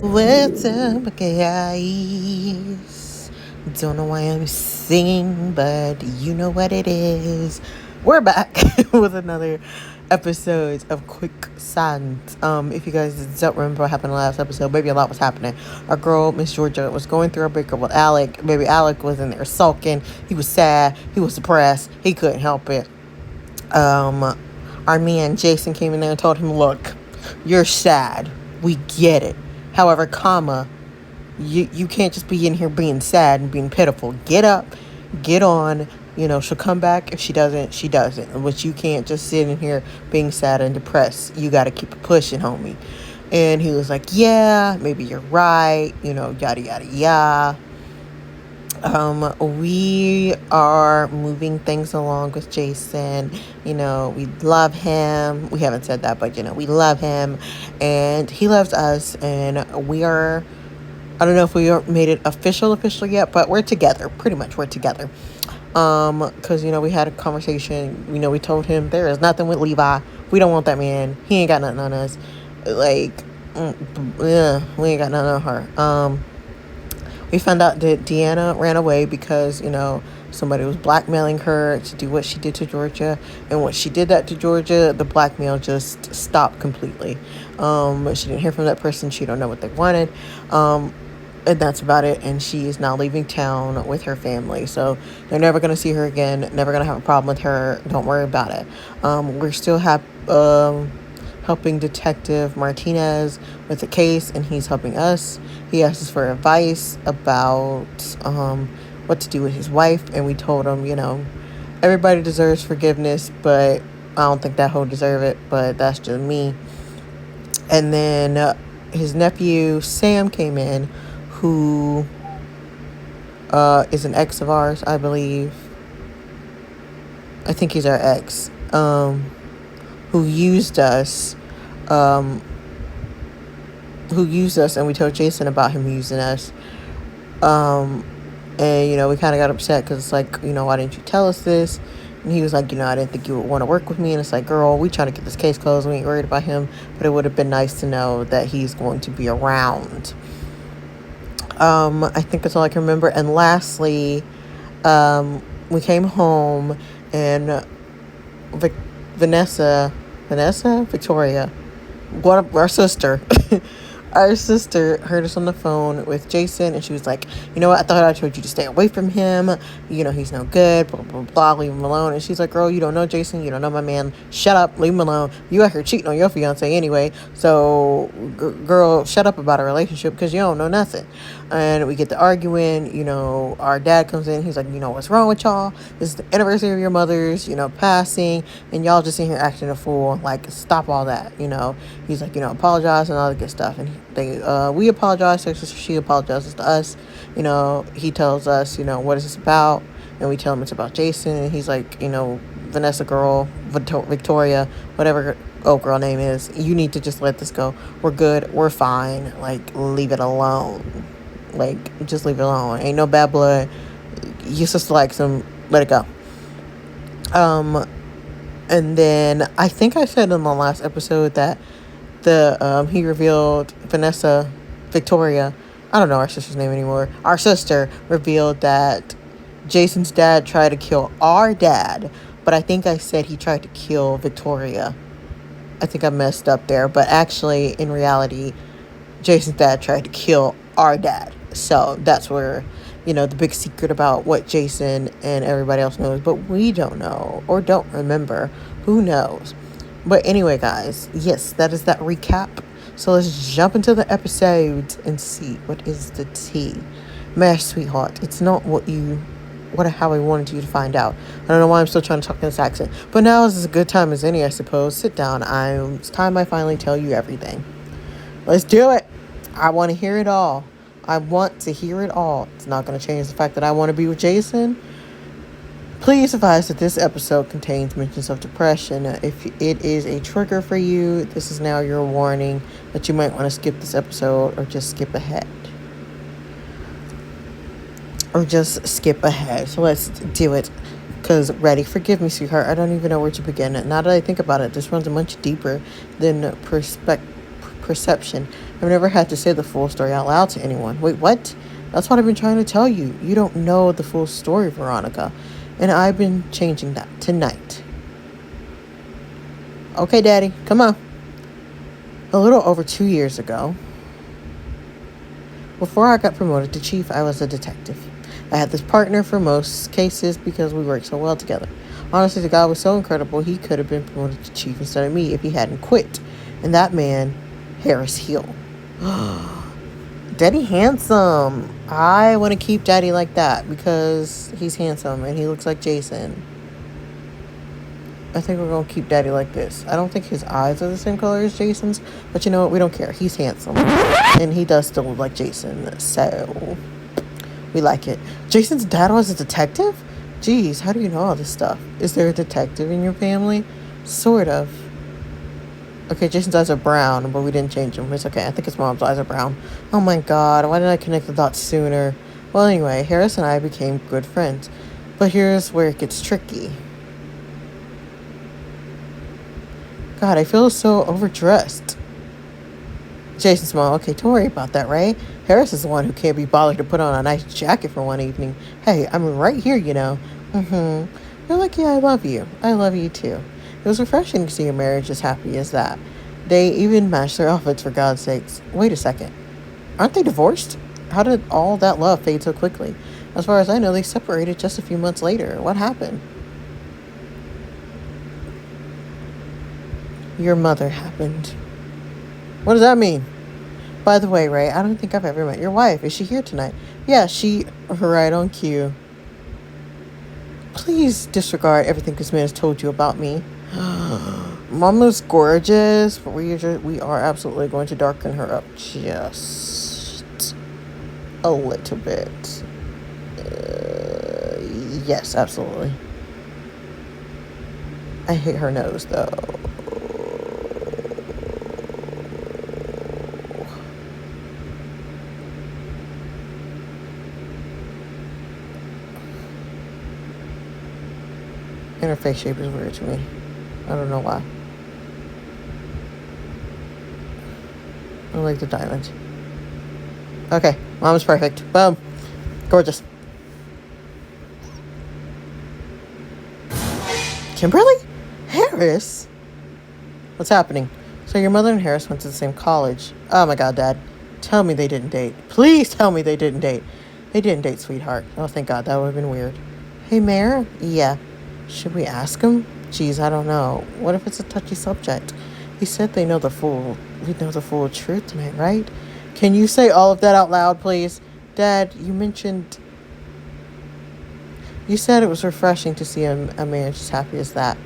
What's up, guys? Don't know why I'm singing, but you know what it is. We're back with another episode of Quicksand. If you guys don't remember what happened in the last episode, maybe a lot was happening. Our girl, Miss Georgia, was going through a breakup with Alec. Baby Alec was in there sulking. He was sad. He was depressed. He couldn't help it. Our man Jason came in there and told him, "Look, you're sad. We get it. However, you can't just be in here being sad and being pitiful. Get up, get on. She'll come back. If she doesn't, she doesn't. But you can't just sit in here being sad and depressed. You got to keep it pushing, homie." And he was like, "Yeah, maybe you're right. Yada, yada, yada." We are moving things along with Jason. We love him. We haven't said that, but we love him and he loves us, and we are, I don't know if we made it official yet, but we're together. Pretty much we're together. Cause we had a conversation, we told him there is nothing with Levi. We don't want that man. He ain't got nothing on us. Like, yeah, we ain't got nothing on her. We found out that Deanna ran away because, somebody was blackmailing her to do what she did to Georgia. And when she did that to Georgia, the blackmail just stopped completely. She didn't hear from that person. She don't know what they wanted. And that's about it. And she is now leaving town with her family. So they're never going to see her again. Never going to have a problem with her. Don't worry about it. We're still helping Detective Martinez with the case, and he's helping us. He asked us for advice about what to do with his wife, and we told him, everybody deserves forgiveness, but I don't think that he'll deserve it, but that's just me. And then his nephew, Sam, came in, who is an ex of ours, I believe. I think he's our ex, who used us, and we told Jason about him using us. And, we kind of got upset because it's like, why didn't you tell us this? And he was like, I didn't think you would want to work with me. And it's like, girl, we trying to get this case closed. We ain't worried about him, but it would have been nice to know that he's going to be around. I think that's all I can remember. And lastly, we came home and Victoria, our sister, our sister heard us on the phone with Jason, and she was like, "You know what? I thought I told you to stay away from him. He's no good, blah, blah, blah, leave him alone." And she's like, "Girl, you don't know Jason. You don't know my man. Shut up. Leave him alone. You out here cheating on your fiance anyway. So, girl, shut up about our relationship because you don't know nothing." And we get to arguing. Our dad comes in. He's like, "What's wrong with y'all? This is the anniversary of your mother's, passing, and y'all just in here acting a fool. Like, stop all that." He's like, apologize and all that good stuff. And we apologize to her, she apologizes to us. He tells us, what is this about? And we tell him it's about Jason. And he's like, Vanessa girl, Victoria, whatever old girl name is, you need to just let this go. We're good. We're fine. Like, leave it alone. Like, just leave it alone. Ain't no bad blood. Your sister likes him. Let it go. And then I think I said in the last episode that he revealed Victoria, I don't know our sister's name anymore. Our sister revealed that Jason's dad tried to kill our dad, but I think I said he tried to kill Victoria. I think I messed up there, but actually, in reality, Jason's dad tried to kill our dad. So that's where, the big secret about what Jason and everybody else knows, but we don't know or don't remember. Who knows? But anyway, guys, yes, that is that recap. So let's jump into the episode and see what is the tea. My sweetheart, it's not how I wanted you to find out. I don't know why I'm still trying to talk in this accent, but now is as good time as any, I suppose. Sit down. It's time I finally tell you everything. Let's do it. I want to hear it all. I want to hear it all. It's not going to change the fact that I want to be with Jason. Please advise that this episode contains mentions of depression. If it is a trigger for you, this is now your warning that you might want to skip this episode or just skip ahead. So let's do it. Because, ready, forgive me, sweetheart, I don't even know where to begin. Now that I think about it, this runs much deeper than perception. I've never had to say the full story out loud to anyone. Wait, what? That's what I've been trying to tell you. You don't know the full story, Veronica. And I've been changing that tonight. Okay, Daddy, come on. A little over 2 years ago, before I got promoted to chief, I was a detective. I had this partner for most cases because we worked so well together. Honestly, the guy was so incredible, he could have been promoted to chief instead of me if he hadn't quit. And that man, Harris Hill. Daddy handsome. I want to keep Daddy like that because he's handsome and he looks like Jason. I think we're going to keep Daddy like this. I don't think his eyes are the same color as Jason's, but you know what? We don't care. He's handsome. And he does still look like Jason, so we like it. Jason's dad was a detective? Geez, how do you know all this stuff? Is there a detective in your family? Sort of. Okay, Jason's eyes are brown, but we didn't change them. It's okay. I think his mom's eyes are brown. Oh my god, why did I connect the dots sooner? Well, anyway, Harris and I became good friends. But here's where it gets tricky. God, I feel so overdressed. Jason smiled. Okay, don't worry about that, right? Harris is the one who can't be bothered to put on a nice jacket for one evening. Hey, I'm right here, you know. You're like, yeah, I love you. I love you too. It was refreshing to see your marriage as happy as that. They even matched their outfits, for God's sakes. Wait a second. Aren't they divorced? How did all that love fade so quickly? As far as I know, they separated just a few months later. What happened? Your mother happened. What does that mean? By the way, Ray, I don't think I've ever met your wife. Is she here tonight? Yeah, right on cue. Please disregard everything this man has told you about me. Mama's gorgeous, but we are absolutely going to darken her up just a little bit. Yes, absolutely. I hate her nose, though. And her face shape is weird to me. I don't know why. I like the diamond. Okay, mom's perfect. Boom. Gorgeous. Kimberly? Harris? What's happening? So your mother and Harris went to the same college. Oh my god, Dad. Tell me they didn't date. Please tell me they didn't date. They didn't date, sweetheart. Oh, thank God. That would have been weird. Hey, Mayor? Yeah. Should we ask him? Geez, I don't know. What if it's a touchy subject? He said we know the full truth tonight, right? Can you say all of that out loud, please? Dad, you said it was refreshing to see a marriage as happy as that.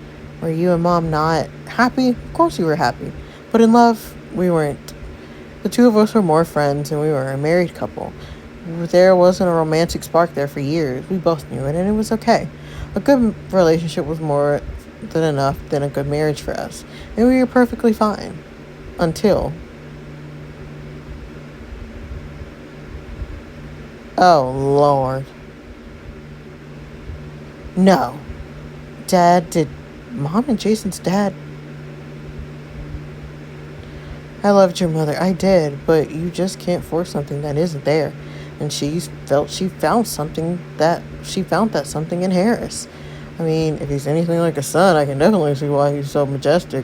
Were you and Mom not happy? Of course we were happy. But in love, we weren't. The two of us were more friends and we were a married couple. There wasn't a romantic spark there for years. We both knew it and it was okay. A good relationship was more than enough than a good marriage for us. And we were perfectly fine. Until... Oh, Lord. No. Did Mom and Jason's dad... I loved your mother. I did, but you just can't force something that isn't there. And she found that something in Harris. I mean, if he's anything like a son, I can definitely see why he's so majestic.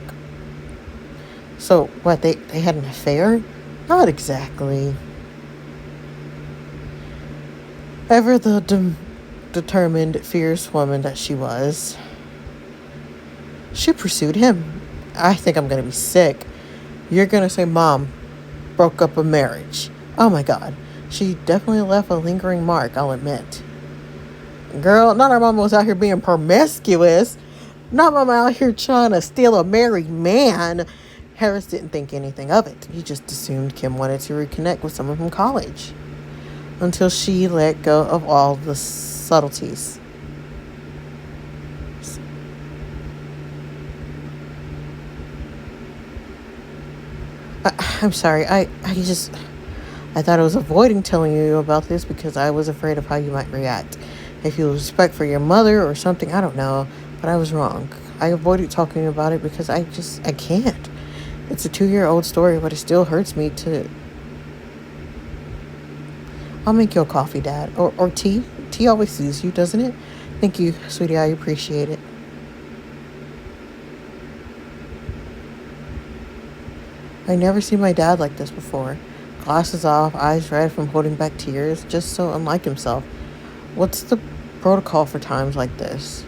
So, what, they had an affair? Not exactly. Ever the determined, fierce woman that she was, she pursued him. I think I'm going to be sick. You're going to say Mom broke up a marriage. Oh my God. She definitely left a lingering mark, I'll admit. Girl, not our mama was out here being promiscuous. Not mama out here trying to steal a married man. Harris didn't think anything of it. He just assumed Kim wanted to reconnect with someone from college. Until she let go of all the subtleties. I'm sorry. I thought I was avoiding telling you about this because I was afraid of how you might react. If you lose respect for your mother or something, I don't know. But I was wrong. I avoided talking about it because I can't. It's a 2-year-old story, but it still hurts me to I'll make you a coffee, Dad. Or tea. Tea always soothes you, doesn't it? Thank you, sweetie. I appreciate it. I never seen my dad like this before. Glasses off, eyes red from holding back tears, just so unlike himself. What's the protocol for times like this?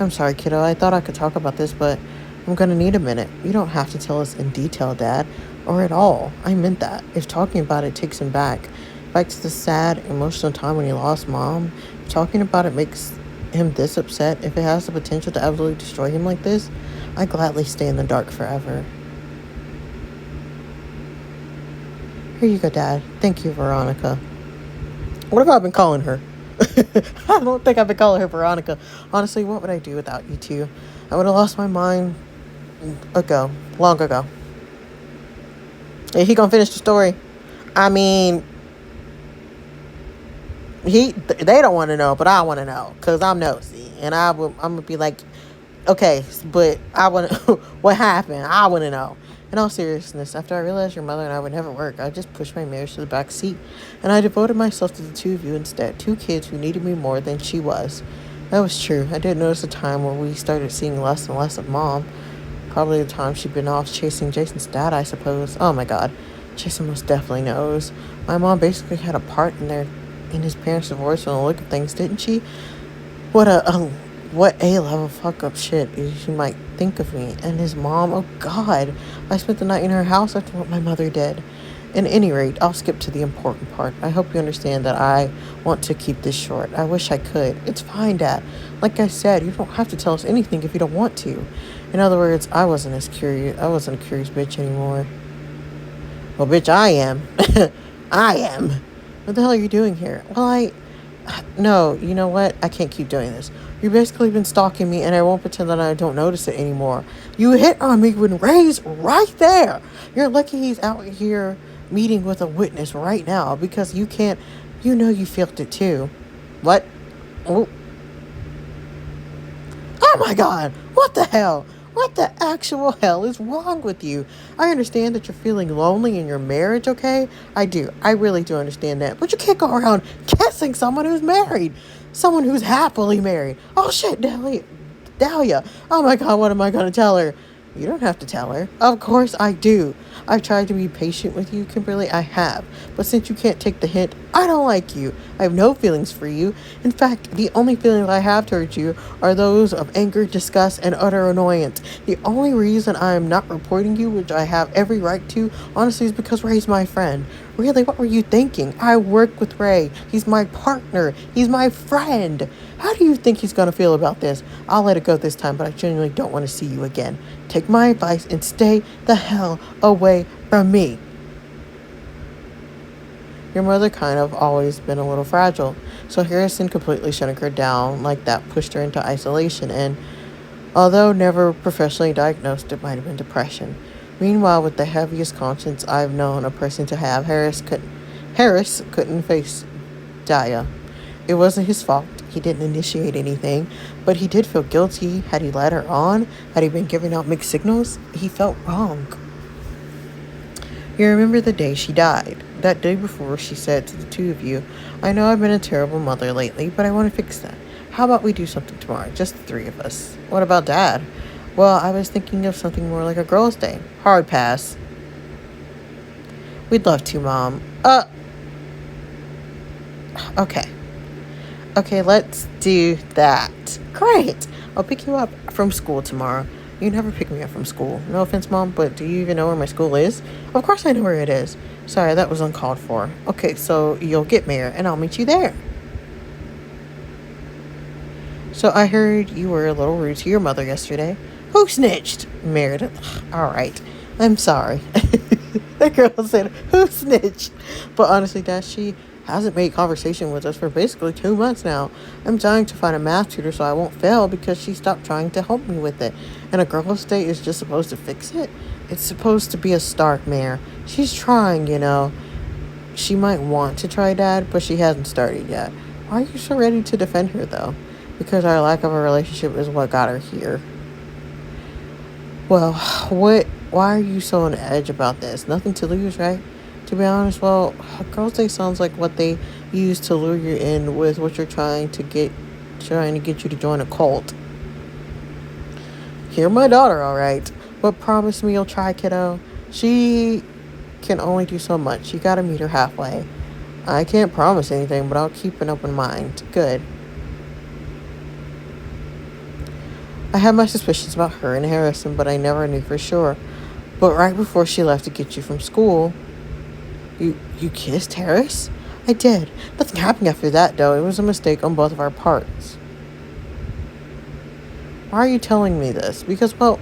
I'm sorry, kiddo. I thought I could talk about this, but I'm gonna need a minute. You don't have to tell us in detail, Dad, or at all. I meant that. If talking about it takes him back to the sad, emotional time when he lost Mom, if talking about it makes him this upset, if it has the potential to absolutely destroy him like this, I gladly stay in the dark forever. Here you go, Dad. Thank you, Veronica. What have I been calling her? I don't think I've been calling her Veronica. Honestly, what would I do without you two? I would have lost my mind long ago. Is he gonna finish the story? I mean, they don't want to know, but I want to know because I'm nosy, and I'm gonna be like, okay, but I want to. What happened? I want to know. In all seriousness, after I realized your mother and I would never work, I just pushed my marriage to the back seat, and I devoted myself to the two of you instead. Two kids who needed me more than she was. That was true. I did notice a time where we started seeing less and less of Mom. Probably the time she'd been off chasing Jason's dad, I suppose. Oh my God, Jason most definitely knows. My mom basically had a part in his parents' divorce from the look of things, didn't she? What what A-level fuck up shit you might think of me. And his mom, oh God, I spent the night in her house after what my mother did. At any rate, I'll skip to the important part. I hope you understand that I want to keep this short. I wish I could. It's fine, Dad. Like I said, you don't have to tell us anything if you don't want to. In other words, I wasn't a curious bitch anymore. Well, bitch, I am. I am. What the hell are you doing here? Well, no, you know what? I can't keep doing this. You've basically been stalking me, and I won't pretend that I don't notice it anymore. You hit on me when Ray's right there. You're lucky he's out here meeting with a witness right now because you can't. You know you felt it too. What? Oh, oh my God! What the hell? What the actual hell is wrong with you? I understand that you're feeling lonely in your marriage, okay? I do. I really do understand that. But you can't go around kissing someone who's married. Someone who's happily married. Oh, shit, Dahlia. Oh, my God, what am I going to tell her? You don't have to tell her. Of course I do. I've tried to be patient with you, Kimberly. I have. But since you can't take the hint, I don't like you. I have no feelings for you. In fact, the only feelings I have towards you are those of anger, disgust, and utter annoyance. The only reason I am not reporting you, which I have every right to, honestly, is because Ray's my friend. Really, what were you thinking? I work with Ray. He's my partner. He's my friend. How do you think he's going to feel about this? I'll let it go this time, but I genuinely don't want to see you again. Take my advice and stay the hell away from me. Your mother kind of always been a little fragile, so Harrison completely shutting her down like that pushed her into isolation, and although never professionally diagnosed, it might have been depression. Meanwhile, with the heaviest conscience I've known a person to have, Harris couldn't face Daya. It wasn't his fault. He didn't initiate anything, but he did feel guilty. Had he led her on? Had he been giving out mixed signals? He felt wrong. You remember the day she died. That day before, she said to the two of you, I know I've been a terrible mother lately, but I want to fix that. How about we do something tomorrow? Just the three of us. What about Dad? Well, I was thinking of something more like a girl's day. Hard pass. We'd love to, Mom. Okay. Okay, let's do that. Great. I'll pick you up from school tomorrow. You never pick me up from school. No offense, Mom, but do you even know where my school is? Of course I know where it is. Sorry, that was uncalled for. Okay, so you'll get me there, and I'll meet you there. So I heard you were a little rude to your mother yesterday. Who snitched? Meredith. All right. I'm sorry. The girl said, who snitched? But honestly, Dad, she hasn't made conversation with us for basically 2 months now. I'm trying to find a math tutor so I won't fail because she stopped trying to help me with it. And a girl's day is just supposed to fix it? It's supposed to be a start, Mare. She's trying, you know. She might want to try, Dad, but she hasn't started yet. Why are you so ready to defend her, though? Because our lack of a relationship is what got her here. Well, why are you so on edge about this? Nothing to lose, right? To be honest, well, girls' day sounds like what they use to lure you in with what you're trying to get you to join a cult. You're my daughter, all right. But promise me you'll try, kiddo. She can only do so much. You gotta meet her halfway. I can't promise anything, but I'll keep an open mind. Good. I had my suspicions about her and Harrison, but I never knew for sure. But right before she left to get you from school, you kissed Harris? I did. Nothing happened after that, though. It was a mistake on both of our parts. Why are you telling me this? Because, well,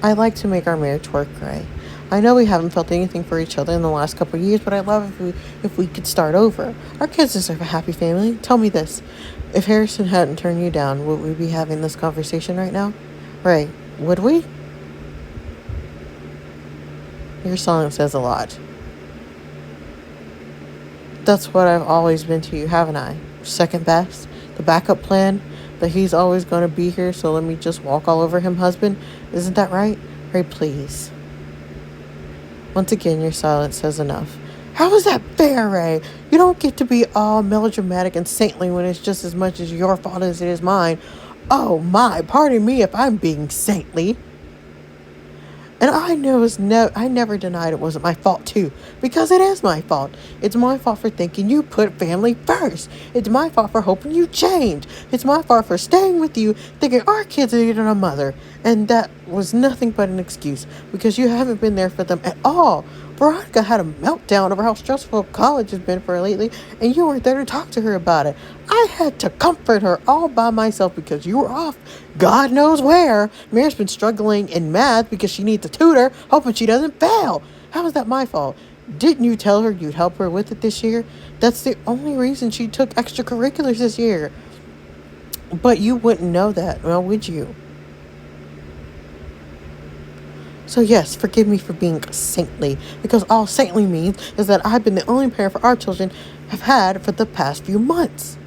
I like to make our marriage work right. I know we haven't felt anything for each other in the last couple of years, but I'd love if we could start over. Our kids deserve a happy family. Tell me this. If Harrison hadn't turned you down, would we be having this conversation right now? Right. Would we? Your song says a lot. That's what I've always been to you, haven't I? Second best? The backup plan? That he's always going to be here, so let me just walk all over him, husband? Isn't that right? Right, please. Once again, your silence says enough. How is that fair, Ray? You don't get to be all melodramatic and saintly when it's just as much as your fault as it is mine. Oh my, pardon me if I'm being saintly. And I never denied it wasn't my fault too, because it is my fault. It's my fault for thinking you put family first. It's my fault for hoping you change. It's my fault for staying with you, thinking our kids needed a mother. And that was nothing but an excuse, because you haven't been there for them at all. Veronica had a meltdown over how stressful college has been for her lately, and you weren't there to talk to her about it. I had to comfort her all by myself because you were off God knows where. Mary's been struggling in math because she needs a tutor, hoping she doesn't fail. How is that my fault? Didn't you tell her you'd help her with it this year? That's the only reason she took extracurriculars this year. But you wouldn't know that, well, would you? So yes, forgive me for being saintly, because all saintly means is that I've been the only parent for our children have had for the past few months.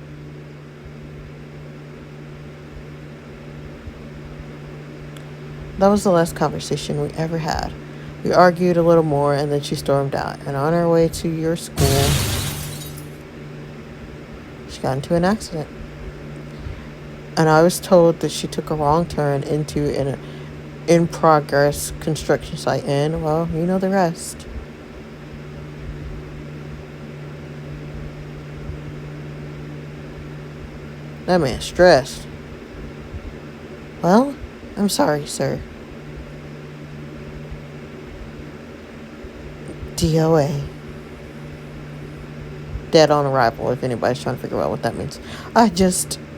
That was the last conversation we ever had. We argued a little more, and then she stormed out. And on her way to your school, she got into an accident. And I was told that she took a wrong turn into an in-progress construction site. And, well, you know the rest. That man's stressed. Well, I'm sorry, sir. DOA. Dead on arrival, if anybody's trying to figure out what that means.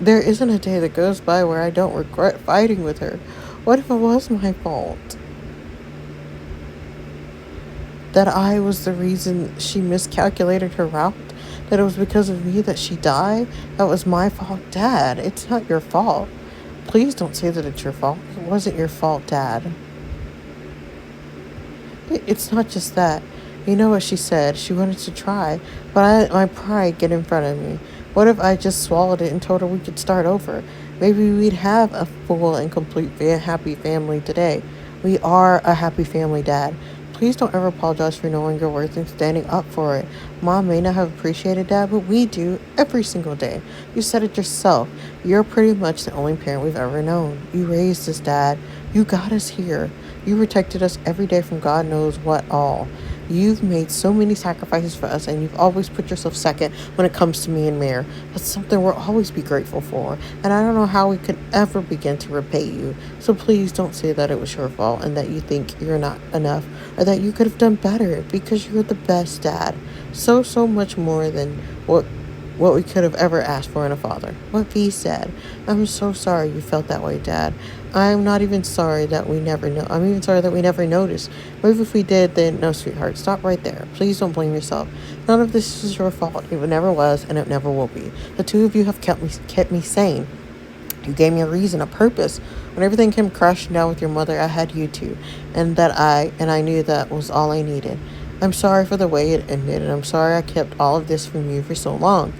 There isn't a day that goes by where I don't regret fighting with her. What if it was my fault? That I was the reason she miscalculated her route? That it was because of me that she died? That was my fault? Dad, it's not your fault. Please don't say that it's your fault. It wasn't your fault, Dad. It's not just that. You know what she said. She wanted to try, but my pride get in front of me. What if I just swallowed it and told her we could start over? Maybe we'd have a full and complete happy family today. We are a happy family, Dad. Please don't ever apologize for knowing your worth and standing up for it. Mom may not have appreciated Dad, but we do every single day. You said it yourself. You're pretty much the only parent we've ever known. You raised us, Dad. You got us here. You protected us every day from God knows what all. You've made so many sacrifices for us, and you've always put yourself second when it comes to me and Mare. That's something we'll always be grateful for, and I don't know how we could ever begin to repay you. So please don't say that it was your fault and that you think you're not enough, or that you could have done better, because you're the best, Dad. So much more than what we could have ever asked for in a father. What V said. I'm so sorry you felt that way, Dad. I'm not even sorry that we never know. I'm even sorry that we never noticed. Maybe if we did, then no, sweetheart. Stop right there. Please don't blame yourself. None of this is your fault. It never was, and it never will be. The two of you have kept me sane. You gave me a reason, a purpose. When everything came crashing down with your mother, I had you two, and I knew that was all I needed. I'm sorry for the way it ended, and I'm sorry I kept all of this from you for so long.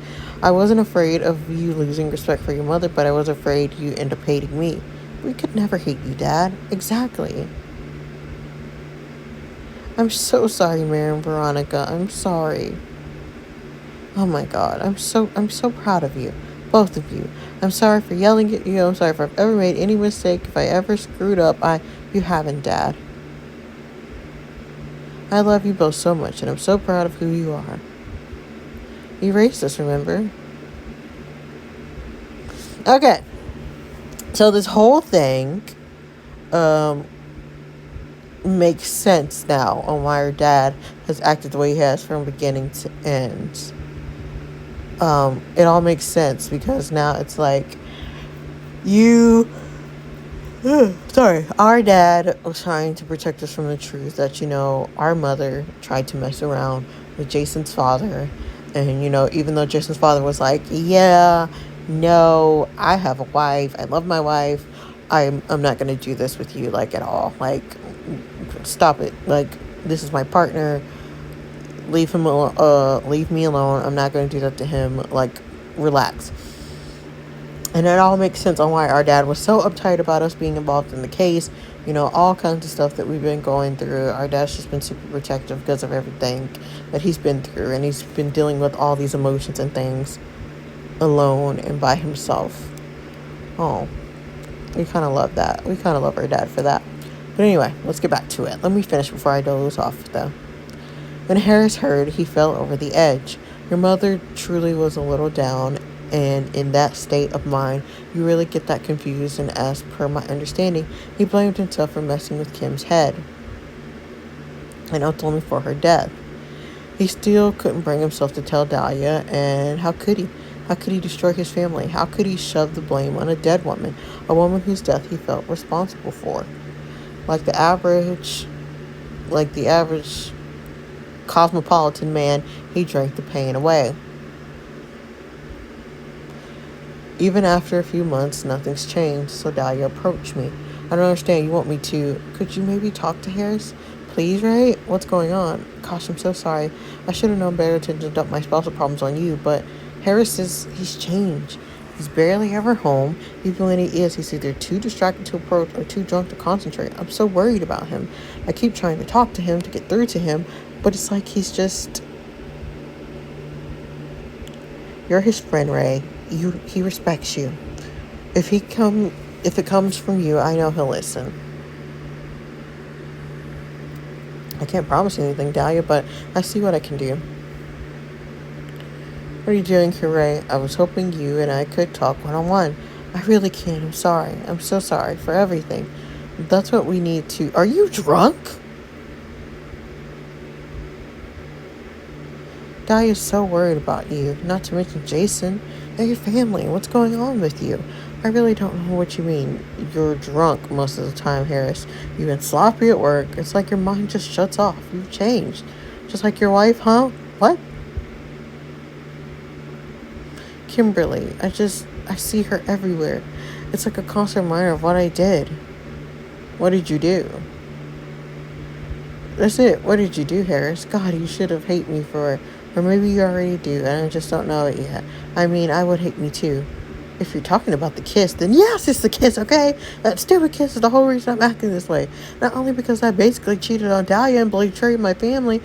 I wasn't afraid of you losing respect for your mother, but I was afraid you'd end up hating me. We could never hate you, Dad. Exactly. I'm so sorry, Mary and Veronica. I'm sorry. Oh my God. I'm so proud of you. Both of you. I'm sorry for yelling at you. I'm sorry if I've ever made any mistake. If I ever screwed up, you haven't, Dad. I love you both so much, and I'm so proud of who you are. You raised us, remember? Okay. So this whole thing um makes sense now on why her dad has acted the way he has from beginning to end. It all makes sense because now it's like you sorry, our dad was trying to protect us from the truth that, our mother tried to mess around with Jason's father. And, even though Jason's father was like, yeah, no, I have a wife. I love my wife. I'm not going to do this with you, like, at all. Like, stop it. Like, this is my partner. Leave me alone. I'm not going to do that to him. Like, relax. And it all makes sense on why our dad was so uptight about us being involved in the case. All kinds of stuff that we've been going through. Our dad's just been super protective because of everything that he's been through. And he's been dealing with all these emotions and things alone and by himself. Oh, we kind of love that. We kind of love our dad for that. But anyway, let's get back to it. Let me finish before I doze off, though. When Harris heard, he fell over the edge. Your mother truly was a little down, and in that state of mind, you really get that confused, and as per my understanding, he blamed himself for messing with Kim's head and ultimately for her death. He still couldn't bring himself to tell Dahlia, and how could he? How could he destroy his family? How could he shove the blame on a dead woman, a woman whose death he felt responsible for? Like the average cosmopolitan man, he drank the pain away. Even after a few months, nothing's changed, so Dahlia approached me. I don't understand. You want me to... Could you maybe talk to Harris? Please, Ray? What's going on? Gosh, I'm so sorry. I should have known better to dump my spousal problems on you, but he's changed. He's barely ever home. Even when he is, he's either too distracted to approach or too drunk to concentrate. I'm so worried about him. I keep trying to talk to him, to get through to him, but it's like he's just... You're his friend, Ray. He respects you. If it comes from you, I know he'll listen. I can't promise anything, Dahlia, but I see what I can do. What are you doing here, Ray? I was hoping you and I could talk one-on-one. I really can't. I'm sorry. I'm so sorry for everything. That's what we need to... Are you drunk? Dahlia's so worried about you, not to mention Jason. They're your family. What's going on with you? I really don't know what you mean. You're drunk most of the time, Harris. You've been sloppy at work. It's like your mind just shuts off. You've changed. Just like your wife, huh? What? Kimberly. I see her everywhere. It's like a constant reminder of what I did. What did you do? That's it. What did you do, Harris? God, you should have hated me for it. Or maybe you already do, and I just don't know it yet. I mean, I would hate me too. If you're talking about the kiss, then yes, it's the kiss, okay? That stupid kiss is the whole reason I'm acting this way. Not only because I basically cheated on Dahlia and betrayed my family,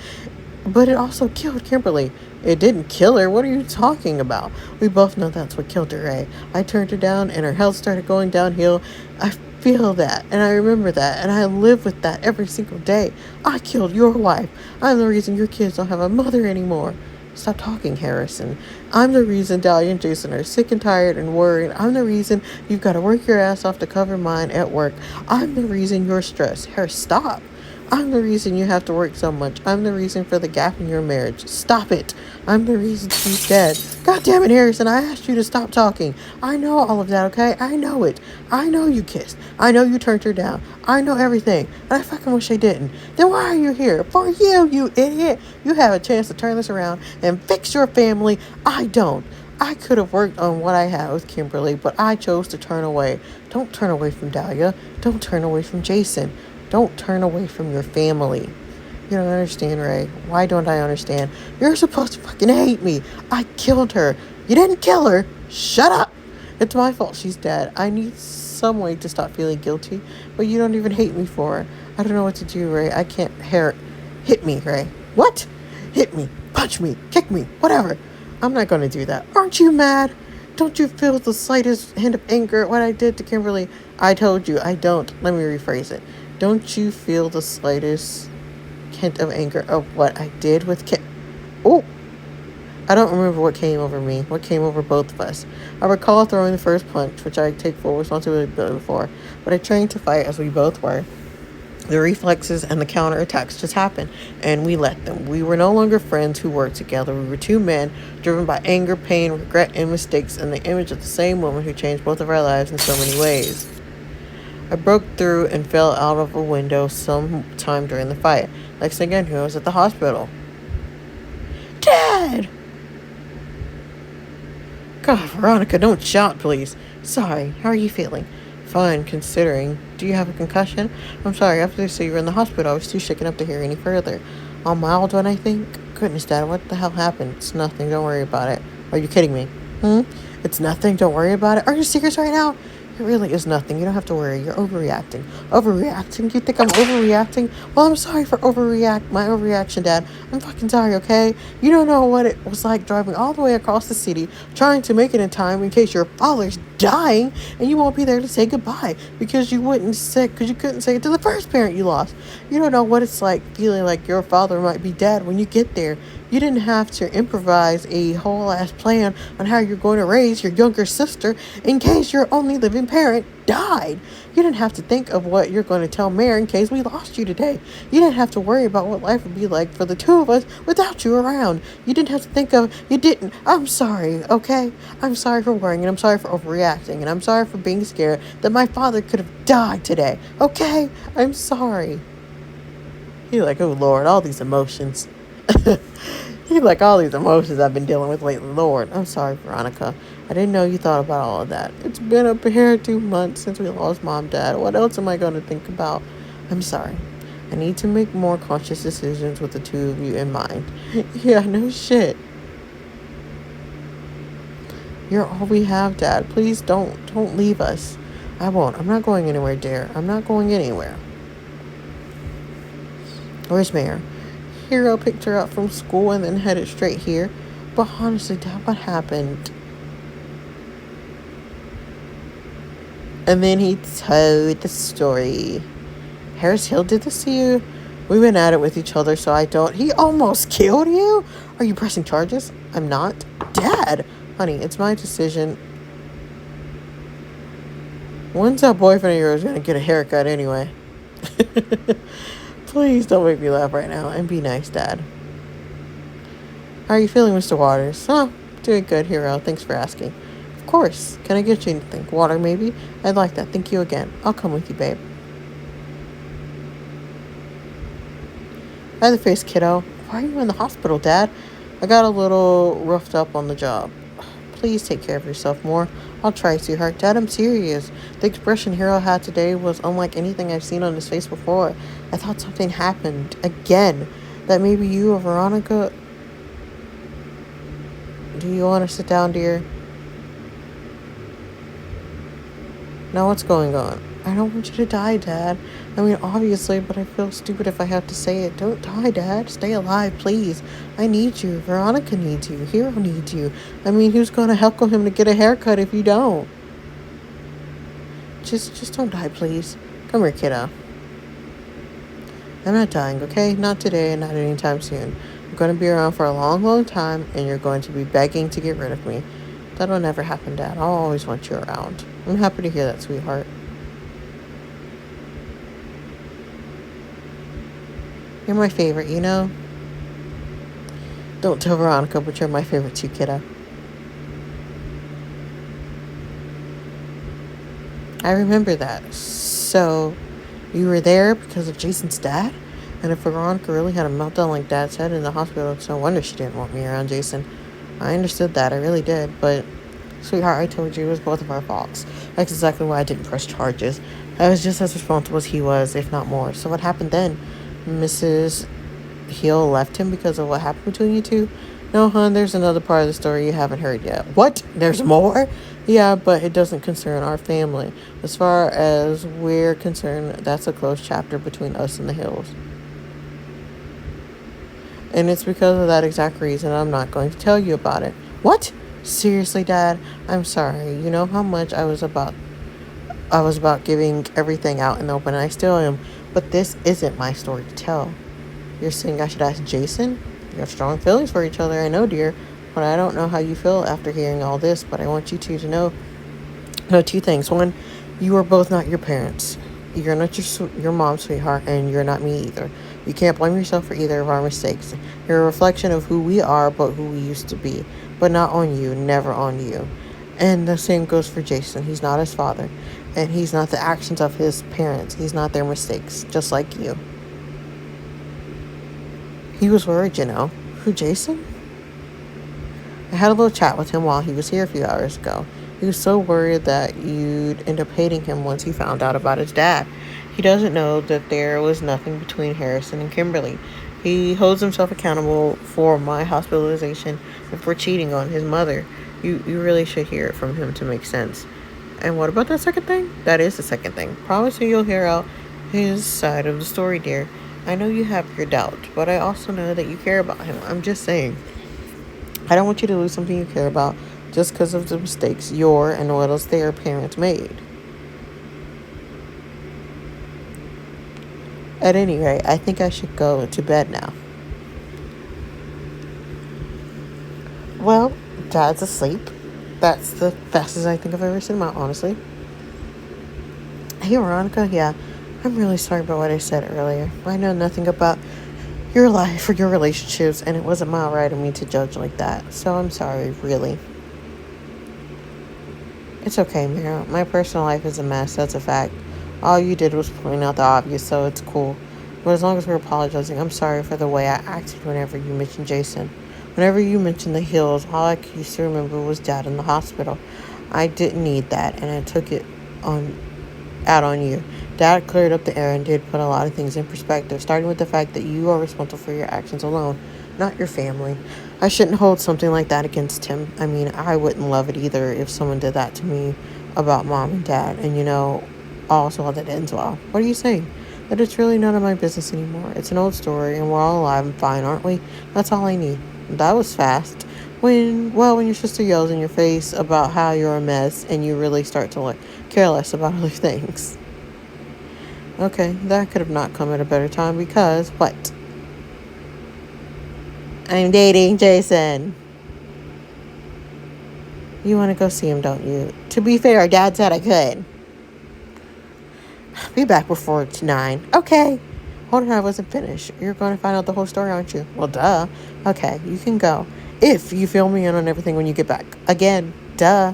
but it also killed Kimberly. It didn't kill her. What are you talking about? We both know that's what killed her, Ray. I turned her down, and her health started going downhill. I feel that, and I remember that, and I live with that every single day. I killed your wife. I'm the reason your kids don't have a mother anymore. Stop talking, Harrison. I'm the reason Dahlia and Jason are sick and tired and worried. I'm the reason you've got to work your ass off to cover mine at work. I'm the reason you're stressed. Harris, stop. I'm the reason you have to work so much. I'm the reason for the gap in your marriage. Stop it. I'm the reason she's dead. God damn it, Harrison. I asked you to stop talking. I know all of that, okay? I know it. I know you kissed. I know you turned her down. I know everything. And I fucking wish I didn't. Then why are you here? For you idiot. You have a chance to turn this around and fix your family. I don't. I could have worked on what I had with Kimberly, but I chose to turn away. Don't turn away from Dahlia. Don't turn away from Jason. Don't turn away from your family. You don't understand, Ray. Why don't I understand? You're supposed to fucking hate me. I killed her. You didn't kill her. Shut up. It's my fault she's dead. I need some way to stop feeling guilty, but you don't even hate me for it. I don't know what to do, Ray. I can't hit me, Ray. What? Hit me, punch me, kick me, whatever. I'm not going to do that. Aren't you mad? Don't you feel the slightest hint of anger at what I did to Kimberly? I told you, I don't. Let me rephrase it. Don't you feel the slightest hint of anger of what I did with Kim? Oh, I don't remember what came over me, what came over both of us. I recall throwing the first punch, which I take full responsibility for, but I trained to fight as we both were. The reflexes and the counterattacks just happened, and we let them. We were no longer friends who worked together. We were two men driven by anger, pain, regret, and mistakes, and the image of the same woman who changed both of our lives in so many ways. I broke through and fell out of a window sometime during the fight. Next thing I knew, I was at the hospital. Dad! God, Veronica, don't shout, please. Sorry, how are you feeling? Fine, considering. Do you have a concussion? I'm sorry, after they said you were in the hospital, I was too shaken up to hear any further. All mild one, I think? Goodness, Dad, what the hell happened? It's nothing, don't worry about it. Are you kidding me? It's nothing, don't worry about it. Are you serious right now? It really is nothing. You don't have to worry. You're overreacting. Overreacting? You think I'm overreacting? Well, I'm sorry for my overreaction, Dad. I'm fucking sorry, okay? You don't know what it was like driving all the way across the city, trying to make it in time in case your father's dying, and you won't be there to say goodbye because you couldn't say it to the first parent you lost. You don't know what it's like feeling like your father might be dead when you get there. You didn't have to improvise a whole ass plan on how you're going to raise your younger sister in case your only living parent died. You didn't have to think of what you're going to tell Mary in case we lost you today. You didn't have to worry about what life would be like for the two of us without you around. You didn't have to think of, you didn't. I'm sorry, okay? I'm sorry for worrying, and I'm sorry for overreacting, and I'm sorry for being scared that my father could have died today, okay? I'm sorry. You're like, oh Lord, all these emotions. You like all these emotions I've been dealing with lately. Lord, I'm sorry, Veronica. I didn't know you thought about all of that. It's been up here 2 months since we lost Mom, Dad. What else am I going to think about? I'm sorry. I need to make more conscious decisions with the two of you in mind. Yeah, no shit. You're all we have, Dad. Please don't leave us. I won't. I'm not going anywhere, dear. I'm not going anywhere. Where's Mayor? Hero picked her up from school and then headed straight here. But honestly, Dad, what happened? And then he told the story. Harris Hill did this to you? We went at it with each other, so I don't... He almost killed you? Are you pressing charges? I'm not. Dad! Honey, it's my decision. When's that boyfriend of yours gonna get a haircut anyway? Please don't make me laugh right now, and be nice, Dad. How are you feeling, Mr. Waters? Oh, doing good, Hero. Thanks for asking. Of course. Can I get you anything? Water, maybe? I'd like that. Thank you again. I'll come with you, babe. Hi, the face, kiddo. Why are you in the hospital, Dad? I got a little roughed up on the job. Please take care of yourself more. I'll try, sweetheart. Dad, I'm serious. The expression Hero had today was unlike anything I've seen on his face before. I thought something happened again. That maybe you or Veronica... Do you want to sit down, dear? Now what's going on? I don't want you to die, Dad. I mean, obviously, but I feel stupid if I have to say it. Don't die, Dad. Stay alive, please. I need you. Veronica needs you. Hero needs you. I mean, who's going to heckle him to get a haircut if you don't? Just don't die, please. Come here, kiddo. I'm not dying, okay? Not today and not anytime soon. I'm going to be around for a long, long time, and you're going to be begging to get rid of me. That'll never happen, Dad. I'll always want you around. I'm happy to hear that, sweetheart. You're my favorite, you know? Don't tell Veronica, but you're my favorite too, kiddo. I remember that. So, you were there because of Jason's dad? And if Veronica really had a meltdown like Dad said in the hospital, it's no wonder she didn't want me around Jason. I understood that, I really did, but... Sweetheart, I told you it was both of our faults. That's exactly why I didn't press charges. I was just as responsible as he was, if not more. So what happened then? Mrs. Hill left him because of what happened between you two? No, hon, there's another part of the story you haven't heard yet. What? There's more? Yeah, but it doesn't concern our family. As far as we're concerned, that's a closed chapter between us and the Hills. And it's because of that exact reason I'm not going to tell you about it. What? Seriously, Dad? I'm sorry. You know how much I was about giving everything out in the open, and I still am. But this isn't my story to tell. You're saying I should ask Jason? You have strong feelings for each other, I know, dear. But I don't know how you feel after hearing all this, but I want you two to know two things. One, you are both not your parents. You're not your mom's sweetheart, and you're not me either. You can't blame yourself for either of our mistakes. You're a reflection of who we are, but who we used to be. But not on you, never on you. And the same goes for Jason. He's not his father, and he's not the actions of his parents. He's not their mistakes, just like you. He was worried, you know. Who, Jason? I had a little chat with him while he was here a few hours ago. He was so worried that you'd end up hating him once he found out about his dad. He doesn't know that there was nothing between Harrison and Kimberly. He holds himself accountable for my hospitalization and for cheating on his mother. You really should hear it from him to make sense. And what about that second thing? That is the second thing. Promise you'll hear out his side of the story, dear. I know you have your doubts, but I also know that you care about him. I'm just saying. I don't want you to lose something you care about just because of the mistakes your and what else their parents made. At any rate, I think I should go to bed now. Well, Dad's asleep. That's the fastest I think I've ever seen him out, honestly. Hey, Veronica, yeah, I'm really sorry about what I said earlier. I know nothing about your life or your relationships, and it wasn't my right of me to judge like that. So I'm sorry, really. It's okay, Mira. My personal life is a mess, that's a fact. All you did was point out the obvious, so it's cool. But as long as we're apologizing, I'm sorry for the way I acted whenever you mentioned Jason. Whenever you mentioned the hills, all I used to remember was Dad in the hospital. I didn't need that, and I took it on out on you. Dad cleared up the air and did put a lot of things in perspective, starting with the fact that you are responsible for your actions alone, not your family. I shouldn't hold something like that against him. I mean, I wouldn't love it either if someone did that to me about Mom and Dad. And also how that ends well. What are you saying? That it's really none of my business anymore. It's an old story, and we're all alive and fine, aren't we? That's all I need. That was fast. When your sister yells in your face about how you're a mess and you really start to care less about other things. Okay, that could have not come at a better time because what? I'm dating Jason. You want to go see him, don't you? To be fair, Dad said I could. Be back before it's 9. Okay. Hold on, I wasn't finished. You're going to find out the whole story, aren't you? Well, duh. Okay, you can go. If you fill me in on everything when you get back. Again, duh.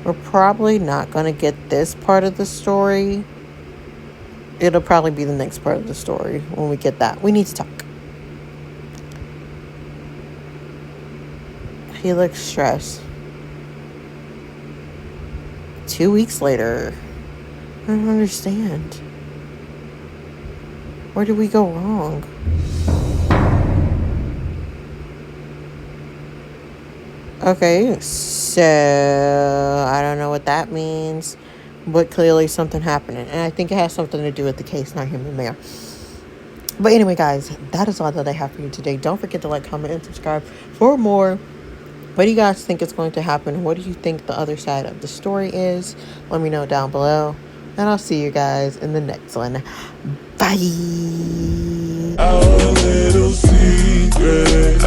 We're probably not going to get this part of the story. It'll probably be the next part of the story when we get that. We need to talk. He looks stressed. 2 weeks later. I don't understand. Where did we go wrong? Okay, so I don't know what that means, but clearly something happening. And I think it has something to do with the case, not him and Mayor. But anyway, guys, that is all that I have for you today. Don't forget to like, comment, and subscribe for more. What do you guys think is going to happen? What do you think the other side of the story is? Let me know down below. And I'll see you guys in the next one. Bye. Our little secret.